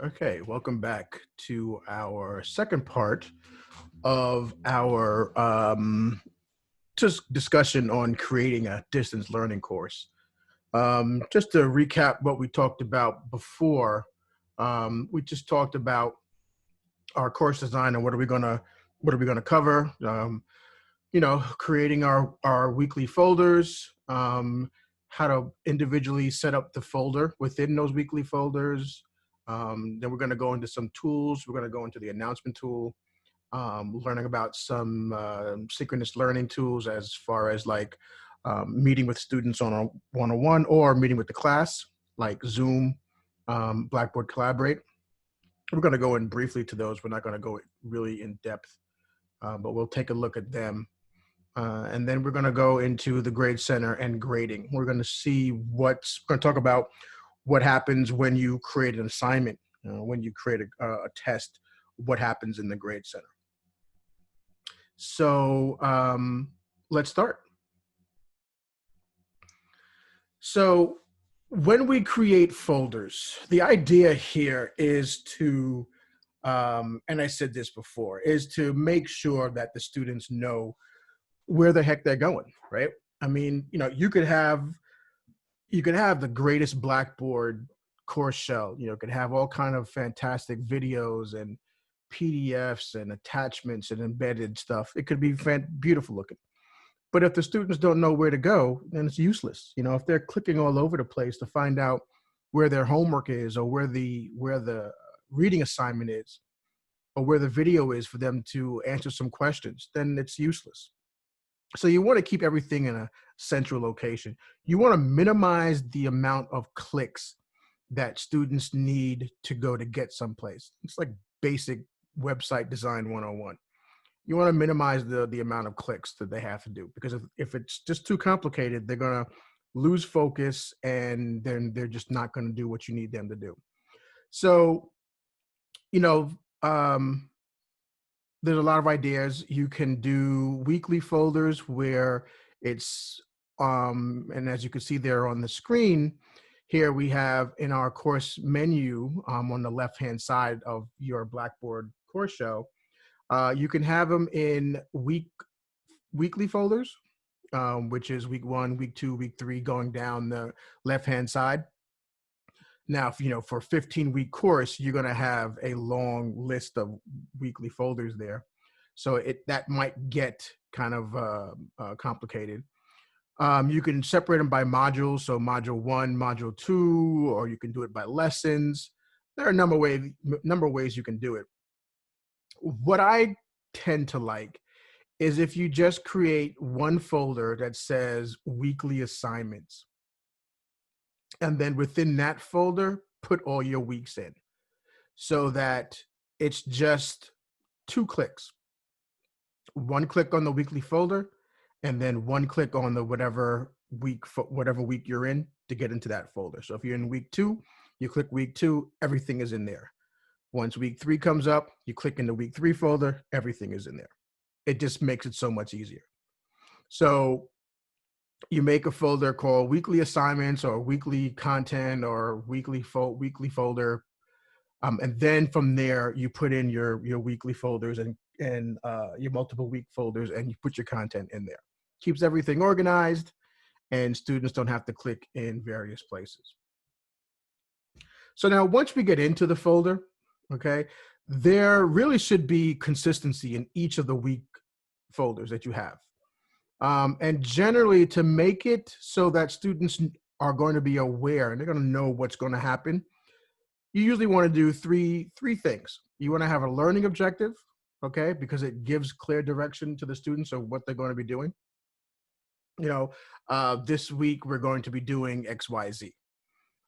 Okay, welcome back to our second part of our just discussion on creating a distance learning course. Just to recap what we talked about before, we just talked about our course design and what are we gonna cover. Creating our weekly folders, how to individually set up the folder within those weekly folders. Then we're going to go into some tools. We're going to go into the announcement tool, learning about some synchronous learning tools as far as like meeting with students on a one-on-one or meeting with the class, like Zoom, Blackboard Collaborate. We're going to go in briefly to those. We're not going to go really in depth, but we'll take a look at them. And then we're going to go into the grade center and grading. We're going to talk about what happens when you create an assignment, when you create a test, what happens in the grade center. So let's start. So when we create folders, the idea here is to, and I said this before, is to make sure that the students know where the heck they're going, right? I mean, you could have the greatest Blackboard course shell. You could have all kind of fantastic videos and PDFs and attachments and embedded stuff. It could be beautiful looking. But if the students don't know where to go, then it's useless. If they're clicking all over the place to find out where their homework is or where the reading assignment is or where the video is for them to answer some questions, then it's useless. So you want to keep everything in a central location. You want to minimize the amount of clicks that students need to go to get someplace. It's like basic website design 101. You want to minimize the amount of clicks that they have to do, because if it's just too complicated, they're going to lose focus and then they're just not going to do what you need them to do. So, you know, um, there's a lot of ideas. You can do weekly folders where it's, and as you can see there on the screen, here we have in our course menu on the left-hand side of your Blackboard course show, you can have them in weekly folders, which is week 1, week 2, week 3, going down the left-hand side. Now, for a 15-week course, you're going to have a long list of weekly folders there. So that might get kind of complicated. You can separate them by modules. So module 1, module 2, or you can do it by lessons. There are a number of ways you can do it. What I tend to like is if you just create one folder that says weekly assignments. And then within that folder, put all your weeks in so that it's just 2 clicks. One click on the weekly folder, and then one click on the whatever week you're in to get into that folder. So if you're in week 2, you click week 2, everything is in there. Once week 3 comes up, you click in the week 3 folder, everything is in there. It just makes it so much easier. So you make a folder called weekly assignments or weekly content or weekly folder. And then from there, you put in your weekly folders and your multiple week folders, and you put your content in there. Keeps everything organized, and students don't have to click in various places. So now once we get into the folder, okay, there really should be consistency in each of the week folders that you have. And generally, to make it so that students are going to be aware and they're going to know what's going to happen, you usually want to do three things. You want to have a learning objective, okay, because it gives clear direction to the students of what they're going to be doing. This week we're going to be doing X, Y, Z.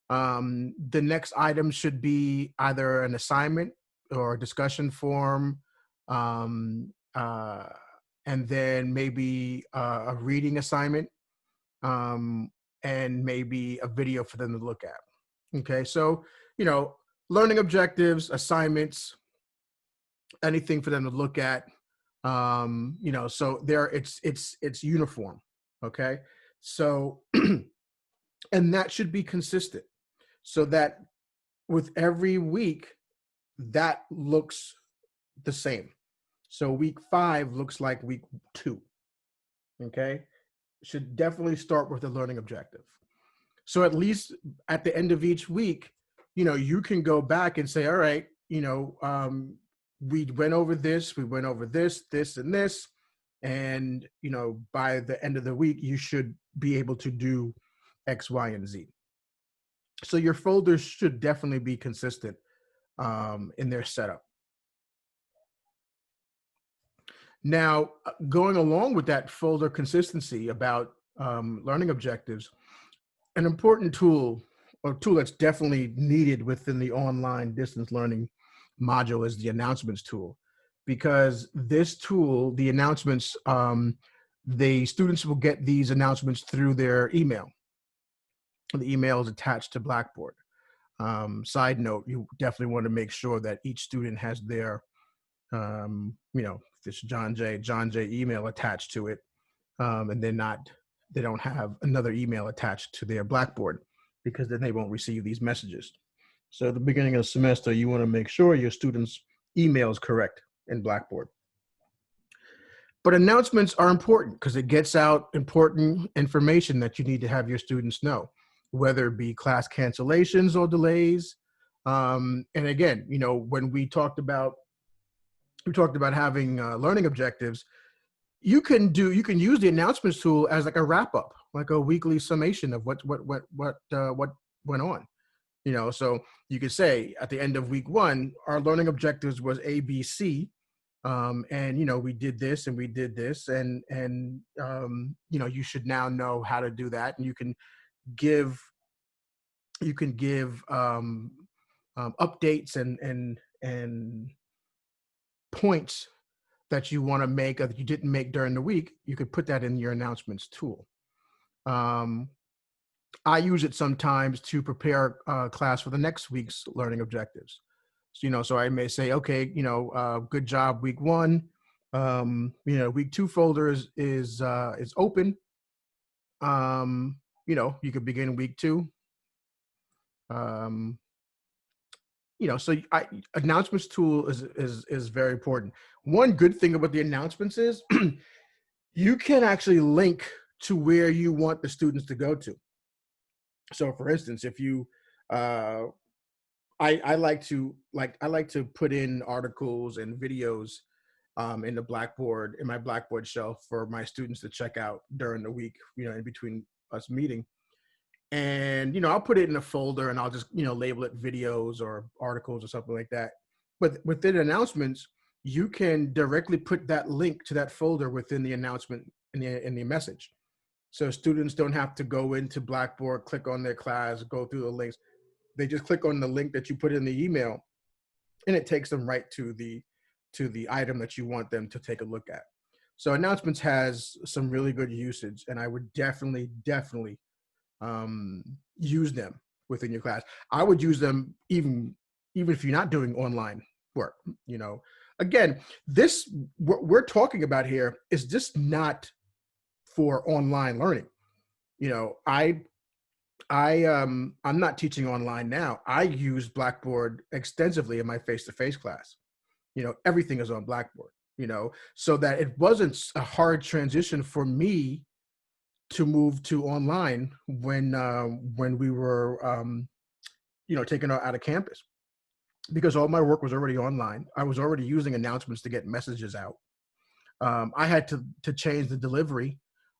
The next item should be either an assignment or a discussion forum, and then maybe a reading assignment, and maybe a video for them to look at. Okay, so learning objectives, assignments, anything for them to look at. So there, it's uniform. Okay, so and that should be consistent, so that with every week, that looks the same. So week 5 looks like week 2. Okay. Should definitely start with the learning objective. So at least at the end of each week, you can go back and say, all right, we went over this, this, and this. And, by the end of the week, you should be able to do X, Y, and Z. So your folders should definitely be consistent in their setup. Now, going along with that folder consistency about learning objectives, an important tool, or tool that's definitely needed within the online distance learning module, is the announcements tool. Because this tool, the announcements, the students will get these announcements through their email. The email is attached to Blackboard. Side note, you definitely want to make sure that each student has their, this John J email attached to it, and they don't have another email attached to their Blackboard, because then they won't receive these messages. So at the beginning of the semester, you want to make sure your students' email is correct in Blackboard. But announcements are important because it gets out important information that you need to have your students know, whether it be class cancellations or delays. And again, when we talked about having learning objectives, you can use the announcements tool as like a wrap up, like a weekly summation of what went on. So you could say at the end of week 1, our learning objectives was A, B, C, and we did this and we did this, and you should now know how to do that, and you can give updates and points that you want to make or that you didn't make during the week. You could put that in your announcements tool. I use it sometimes to prepare class for the next week's learning objectives. So I may say, okay, good job week 1. Week 2 folder is open. You could begin week 2. So announcements tool is very important. One good thing about the announcements is you can actually link to where you want the students to go to. So for instance, if you I like to put in articles and videos in my Blackboard shelf for my students to check out during the week, in between us meeting. And I'll put it in a folder and I'll just label it videos or articles or something like that. But within announcements, you can directly put that link to that folder within the announcement in the message. So students don't have to go into Blackboard, click on their class, go through the links. They just click on the link that you put in the email, and it takes them right to the item that you want them to take a look at. So announcements has some really good usage, and I would definitely use them within your class. I would use them even if you're not doing online work. Again, what we're talking about here is just not for online learning. I'm not teaching online now. I use Blackboard extensively in my face-to-face class. Everything is on Blackboard, so that it wasn't a hard transition for me to move to online when we were taken out of campus, because all my work was already online. I was already using announcements to get messages out. I had to change the delivery.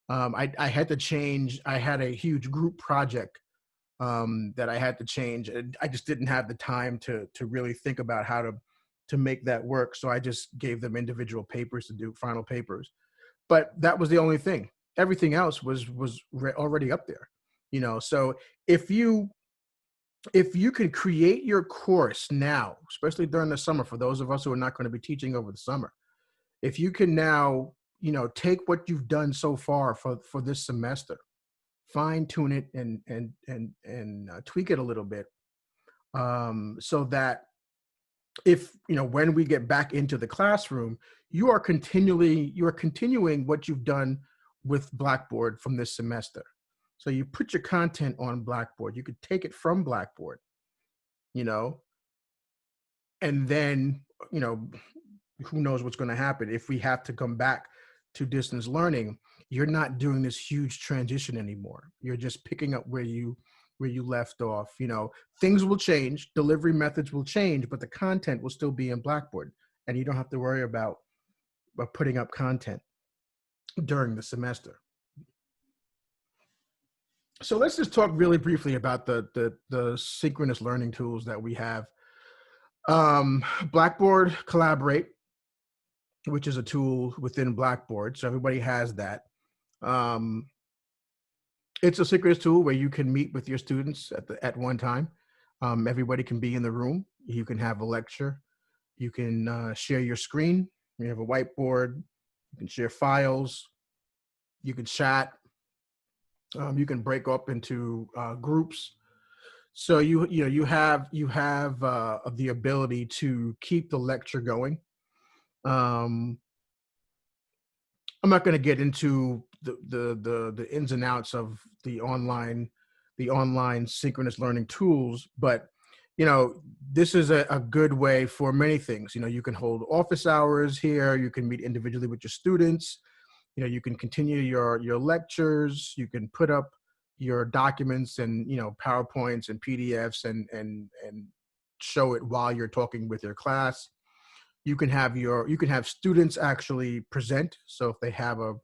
I had to change. I had a huge group project that I had to change, and I just didn't have the time to really think about how to make that work. So I just gave them individual papers to do, final papers. But that was the only thing. Everything else was already up there. So if you can create your course now, especially during the summer, for those of us who are not going to be teaching over the summer, if you can now, take what you've done so far for this semester, fine tune it and tweak it a little bit, so that if when we get back into the classroom, you are continuing what you've done with Blackboard from this semester. So you put your content on Blackboard. You could take it from Blackboard, you know, and then, you know, who knows what's going to happen if we have to come back to distance learning. You're not doing this huge transition anymore. You're just picking up where you left off. You know, things will change, delivery methods will change, but the content will still be in Blackboard, and you don't have to worry about putting up content during the semester. So let's just talk really briefly about the synchronous learning tools that we have. Blackboard Collaborate, which is a tool within Blackboard, so everybody has that. Um, it's a synchronous tool where you can meet with your students at one time. Everybody can be in the room. You can have a lecture. You can share your screen. You have a whiteboard. You can share files. You can chat. You can break up into groups. So you have the ability to keep the lecture going. Um, I'm not going to get into the ins and outs of the online synchronous learning tools, but you know, this is a good way for many things. You know, you can hold office hours here. You can meet individually with your students. You know, you can continue your lectures. You can put up your documents and, you know, PowerPoints and PDFs and show it while you're talking with your class. You can have students actually present. So if they have a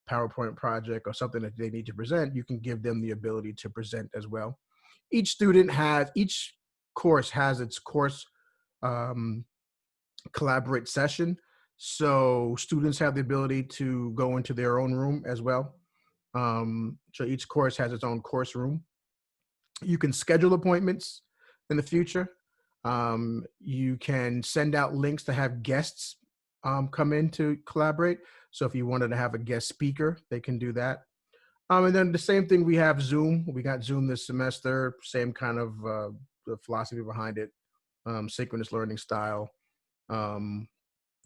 PowerPoint project or something that they need to present, you can give them the ability to present as well. Each course has its course um, collaborate session. So students have the ability to go into their own room as well. So each course has its own course room. You can schedule appointments in the future. You can send out links to have guests come in to collaborate. So if you wanted to have a guest speaker, they can do that. And then the same thing, we have Zoom. We got Zoom this semester, same kind of the philosophy behind it, synchronous learning style. Um,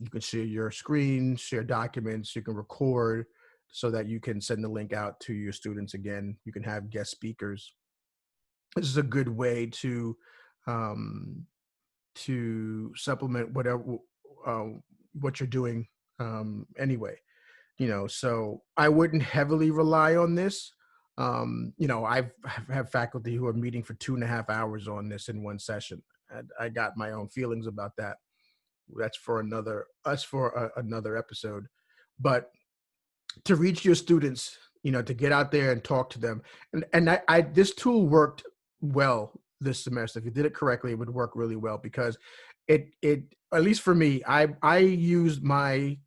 you can share your screen, share documents, you can record so that you can send the link out to your students again. You can have guest speakers. This is a good way um, to supplement whatever uh, what you're doing anyway. You know, so I wouldn't heavily rely on this. You know, I've have faculty who are meeting for 2.5 hours on this in one session. I got my own feelings about that. That's for another episode. But to reach your students, you know, to get out there and talk to them, and I this tool worked well this semester. If you did it correctly, it would work really well because it at least for me, I used my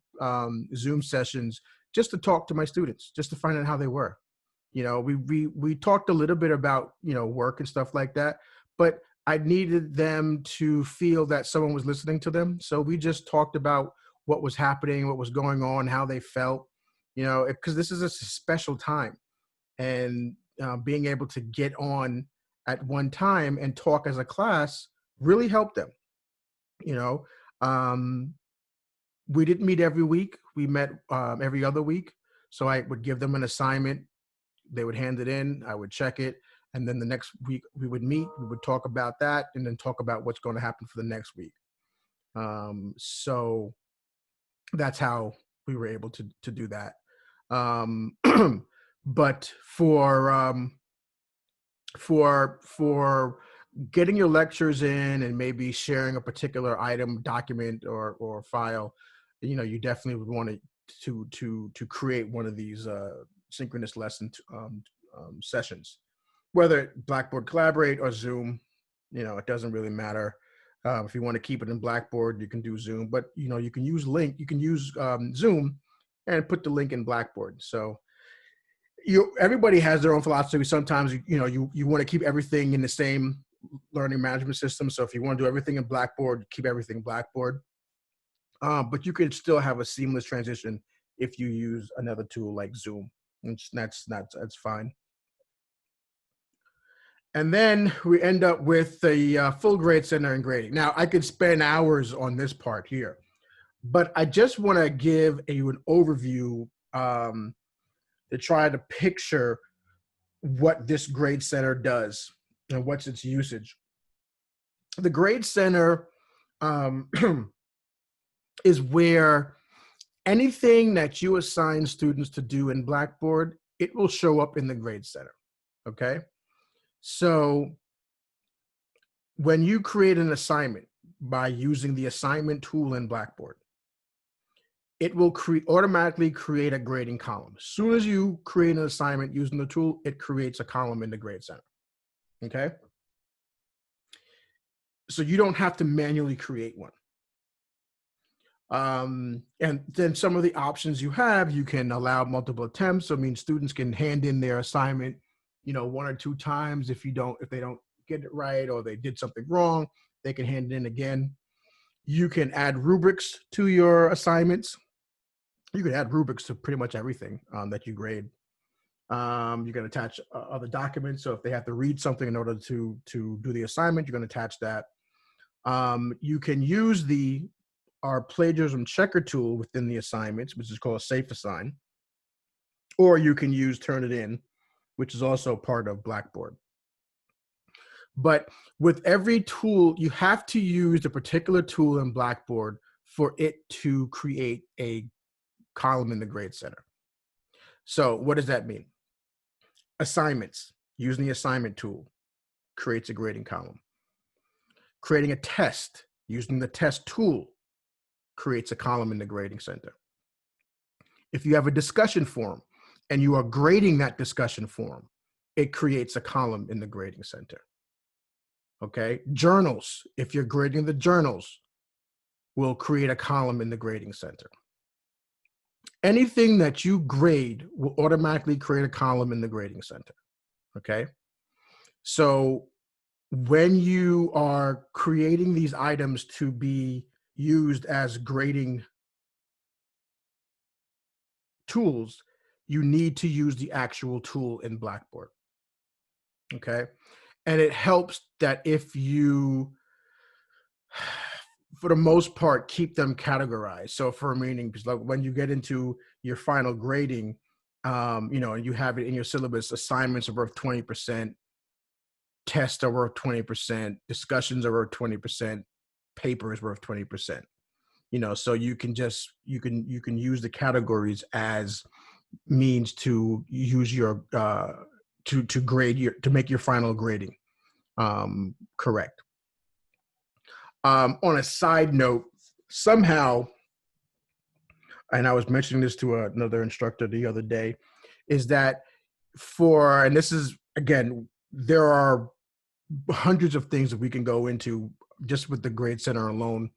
Zoom sessions just to talk to my students, just to find out how they were. You know, we talked a little bit about, you know, work and stuff like that, but I needed them to feel that someone was listening to them. So we just talked about what was happening, what was going on, how they felt, you know, because this is a special time, and being able to get on at one time and talk as a class really helped them. You know, um, we didn't meet every week. We met every other week. So I would give them an assignment. They would hand it in. I would check it. And then the next week we would meet. We would talk about that and then talk about what's going to happen for the next week. So that's how we were able to do that. Um, but for getting your lectures in and maybe sharing a particular item, document, or file, you know, you definitely would want to create one of these synchronous lesson sessions, whether Blackboard Collaborate or Zoom. You know, it doesn't really matter. If you want to keep it in Blackboard, you can do Zoom, but you know, you can use Zoom and put the link in Blackboard. So everybody has their own philosophy. Sometimes you know, you want to keep everything in the same learning management system. So if you want to do everything in Blackboard, keep everything Blackboard. But you could still have a seamless transition if you use another tool like Zoom. And that's fine. And then we end up with the full grade center and grading. Now, I could spend hours on this part here, but I just want to give you an overview to try to picture what this grade center does and what's its usage. The grade center um, is where anything that you assign students to do in Blackboard, it will show up in the grade center. Okay. So when you create an assignment by using the assignment tool in Blackboard, it will automatically create a grading column. As soon as you create an assignment using the tool, it creates a column in the grade center. Okay. So you don't have to manually create one. And then some of the options you have, you can allow multiple attempts. So I mean, students can hand in their assignment, 1 or 2 times. If they don't get it right or they did something wrong, they can hand it in again. You can add rubrics to your assignments. You can add rubrics to pretty much everything that you grade. You can attach other documents. So if they have to read something in order to do the assignment, you're going to attach that. You can use our plagiarism checker tool within the assignments, which is called Safe Assign, or you can use Turnitin, which is also part of Blackboard. But with every tool, you have to use the particular tool in Blackboard for it to create a column in the grade center. So what does that mean? Assignments, using the assignment tool, creates a grading column. Creating a test, using the test tool, creates a column in the grading center. If you have a discussion forum and you are grading that discussion forum, it creates a column in the grading center. Okay, journals, if you're grading the journals, will create a column in the grading center. Anything that you grade will automatically create a column in the grading center. Okay, so when you are creating these items to be used as grading tools, you need to use the actual tool in Blackboard. Okay, and it helps that if you, for the most part, keep them categorized. So for meaning, because like when you get into your final grading, and you have it in your syllabus, assignments are worth 20%, tests are worth 20%, discussions are worth 20%, paper is worth 20%. So you can use the categories as means to use your to grade to make your final grading correct. On a side note, somehow, and I was mentioning this to another instructor the other day, is that and this is, again, there are hundreds of things that we can go into just with the grade center alone,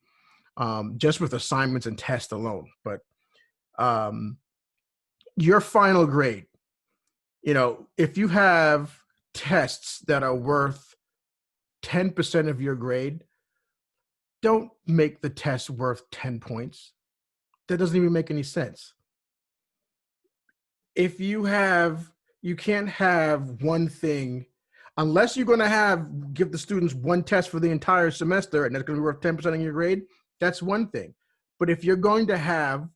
just with assignments and tests alone. But your final grade, if you have tests that are worth 10% of your grade, don't make the test worth 10 points. That doesn't even make any sense. If you can't have one thing, unless you're going to give the students one test for the entire semester and that's going to be worth 10% of your grade, that's one thing. But if you're going to have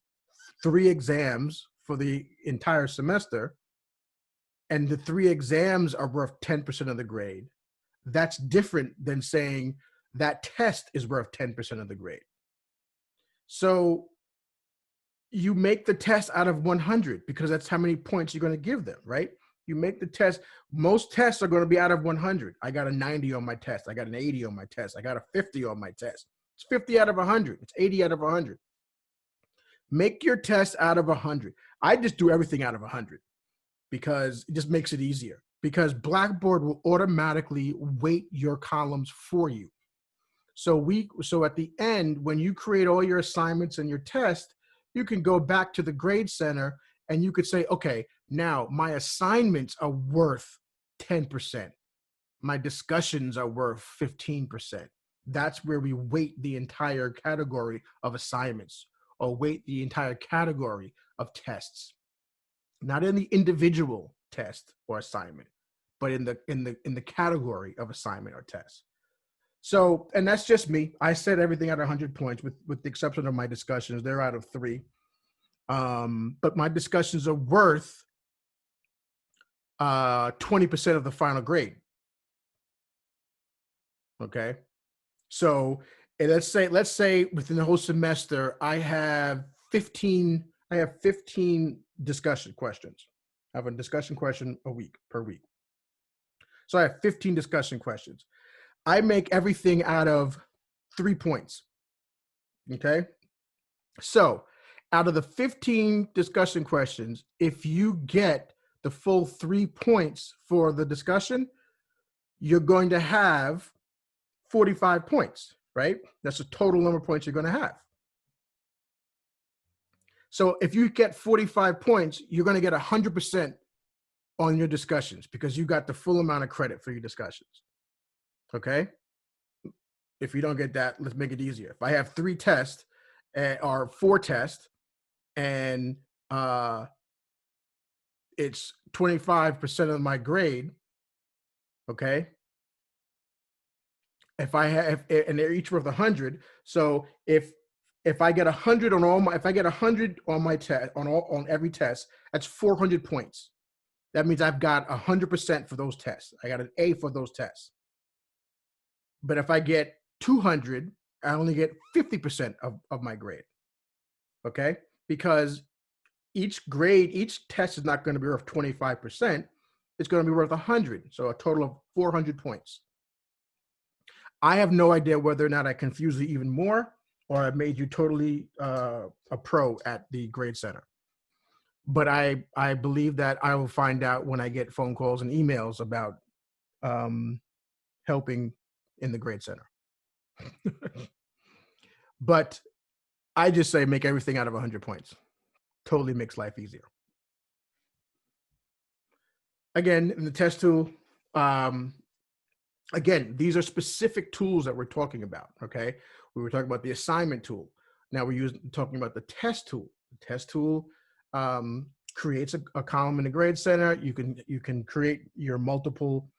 3 exams for the entire semester and the 3 exams are worth 10% of the grade, that's different than saying that test is worth 10% of the grade. So you make the test out of 100 because that's how many points you're going to give them, right? You make the test. Most tests are going to be out of 100. I got a 90 on my test. I got an 80 on my test. I got a 50 on my test. It's 50 out of 100. It's 80 out of 100. Make your test out of 100. I just do everything out of 100 because it just makes it easier. Because Blackboard will automatically weight your columns for you. So at the end, when you create all your assignments and your test, you can go back to the grade center and you could say, okay, now my assignments are worth 10%. My discussions are worth 15%. That's where we weight the entire category of assignments or weight the entire category of tests. Not in the individual test or assignment, but in the category of assignment or test. So, and that's just me. I said everything at 100 points with the exception of my discussions. They're out of 3. But my discussions are worth 20% of the final grade. Okay. So and let's say within the whole semester, I have 15 discussion questions. I have a discussion question a week per week. So I have 15 discussion questions. I make everything out of 3 points. Okay. So out of the 15 discussion questions, if you get the full 3 points for the discussion, you're going to have 45 points, right? That's the total number of points you're going to have. So if you get 45 points, you're going to get 100% on your discussions because you got the full amount of credit for your discussions. Okay. If you don't get that, let's make it easier. If I have 3 tests or 4 tests and it's 25% of my grade, okay? If I have, and they're each worth 100. So if I get 100 on all my, if I get 100 on my test, on every test, that's 400 points. That means I've got 100% for those tests. I got an A for those tests. But if I get 200, I only get 50% of my grade. Okay? Because each test is not going to be worth 25%. It's going to be worth 100. So a total of 400 points. I have no idea whether or not I confused you even more or I made you totally a pro at the grade center. But I believe that I will find out when I get phone calls and emails about helping in the grade center. But I just say make everything out of 100 points. Totally makes life easier. Again, in the test tool, again, these are specific tools that we're talking about, okay? We were talking about the assignment tool. Now we're talking about the test tool. The test tool creates a column in the grade center. You can create your multiple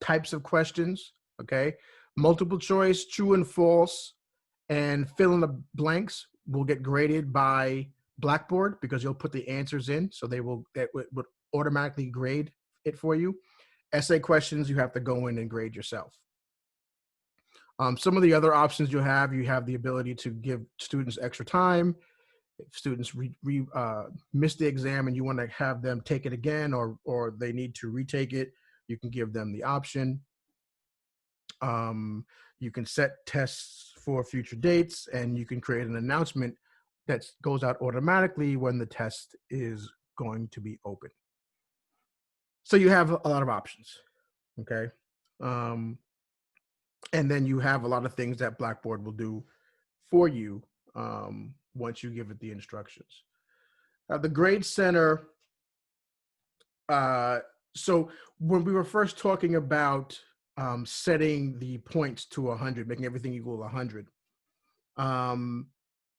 types of questions, okay? Multiple choice, true and false, and fill in the blanks will get graded by Blackboard because you'll put the answers in, so that would automatically grade it for you. Essay questions, you have to go in and grade yourself. Some of the other options you have the ability to give students extra time. If students miss the exam and you want to have them take it again, or they need to retake it, you can give them the option. You can set tests for future dates, and you can create an announcement that goes out automatically when the test is going to be open. So you have a lot of options, okay? And then you have a lot of things that Blackboard will do for you once you give it the instructions. The Grade Center, so when we were first talking about setting the points to 100, making everything equal 100,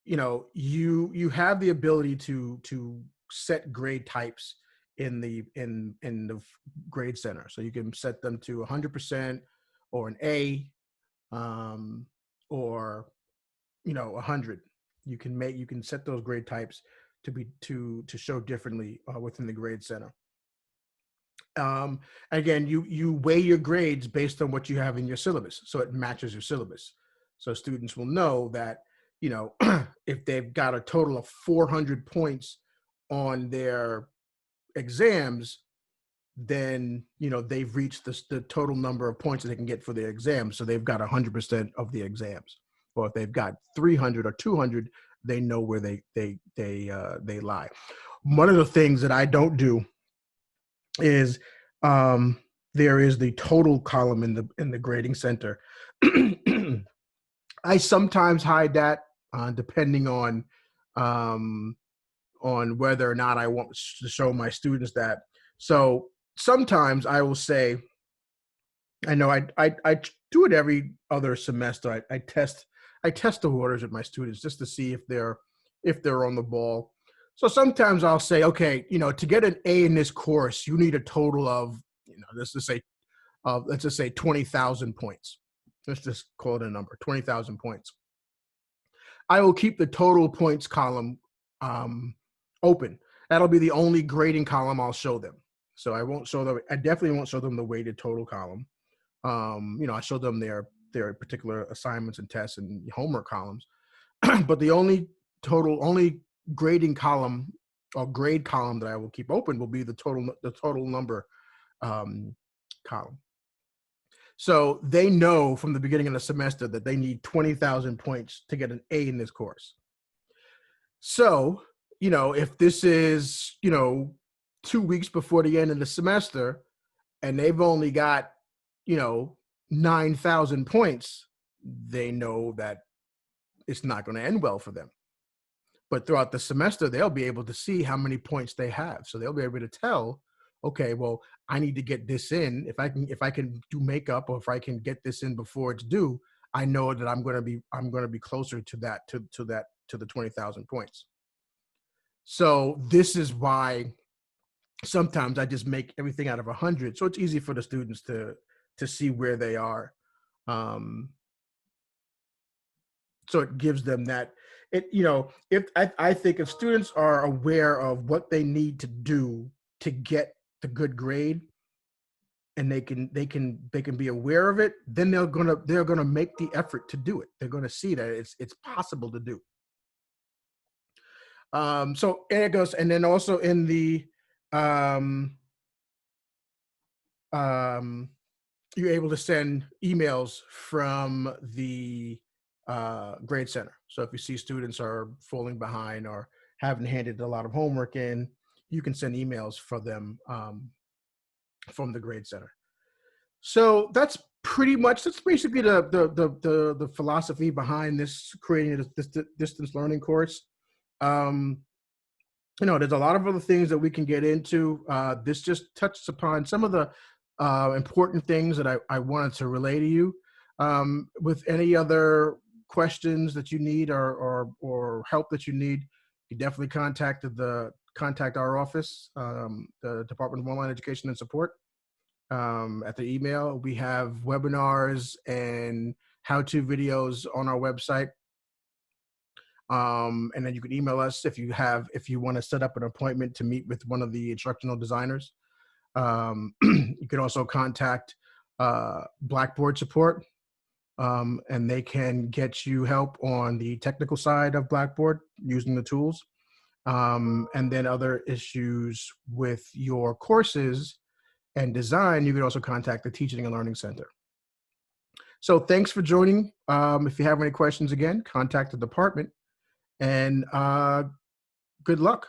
you know, you have the ability to set grade types in the Grade Center. So you can set them to 100% or an A, or 100. You can set those grade types to show differently within the Grade Center. Again, you weigh your grades based on what you have in your syllabus, so it matches your syllabus. So students will know that if they've got a total of 400 points on their exams, then they've reached the total number of points that they can get for their exams. So they've got 100% of the exams. Or if they've got 300 or 200, they know where they lie. One of the things that I don't do is there is the total column in the grading center. I sometimes hide that depending on whether or not I want to show my students that. So sometimes I will say, I know I do it every other semester. I test the waters with my students just to see if they're on the ball. So sometimes I'll say, okay, to get an A in this course, you need a total of, let's just say 20,000 points. Let's just call it a number, 20,000 points. I will keep the total points column open. That'll be the only grading column I'll show them. So I definitely won't show them the weighted total column. I show them their their particular assignments and tests and homework columns. But the only grading column or grade column that I will keep open will be the total number column. So they know from the beginning of the semester that they need 20,000 points to get an A in this course. So, if this is, 2 weeks before the end of the semester and they've only got, 9,000 points, they know that it's not going to end well for them. But throughout the semester, they'll be able to see how many points they have. So they'll be able to tell, okay, well, I need to get this in. If I can do makeup, or if I can get this in before it's due, I know that I'm going to be closer to the 20,000 points. So this is why sometimes I just make everything out of 100. So it's easy for the students to see where they are. So it gives them that, if I think if students are aware of what they need to do to get the good grade, and they can be aware of it, then they're gonna make the effort to do it. They're gonna see that it's possible to do. So and it goes, and then also in the you're able to send emails from the grade center. So if you see students are falling behind or haven't handed a lot of homework in, you can send emails for them from the grade center. So that's basically the philosophy behind this, creating this distance learning course. There's a lot of other things that we can get into. This just touches upon some of the important things that I wanted to relay to you. With any other questions that you need or help that you need, you definitely contact our office, the Department of Online Education and Support. At the email, we have webinars and how-to videos on our website. And then you can email us if you want to set up an appointment to meet with one of the instructional designers. You can also contact Blackboard support, and they can get you help on the technical side of Blackboard using the tools. And then other issues with your courses and design, you can also contact the Teaching and Learning Center. So thanks for joining. If you have any questions, again, contact the department, and good luck.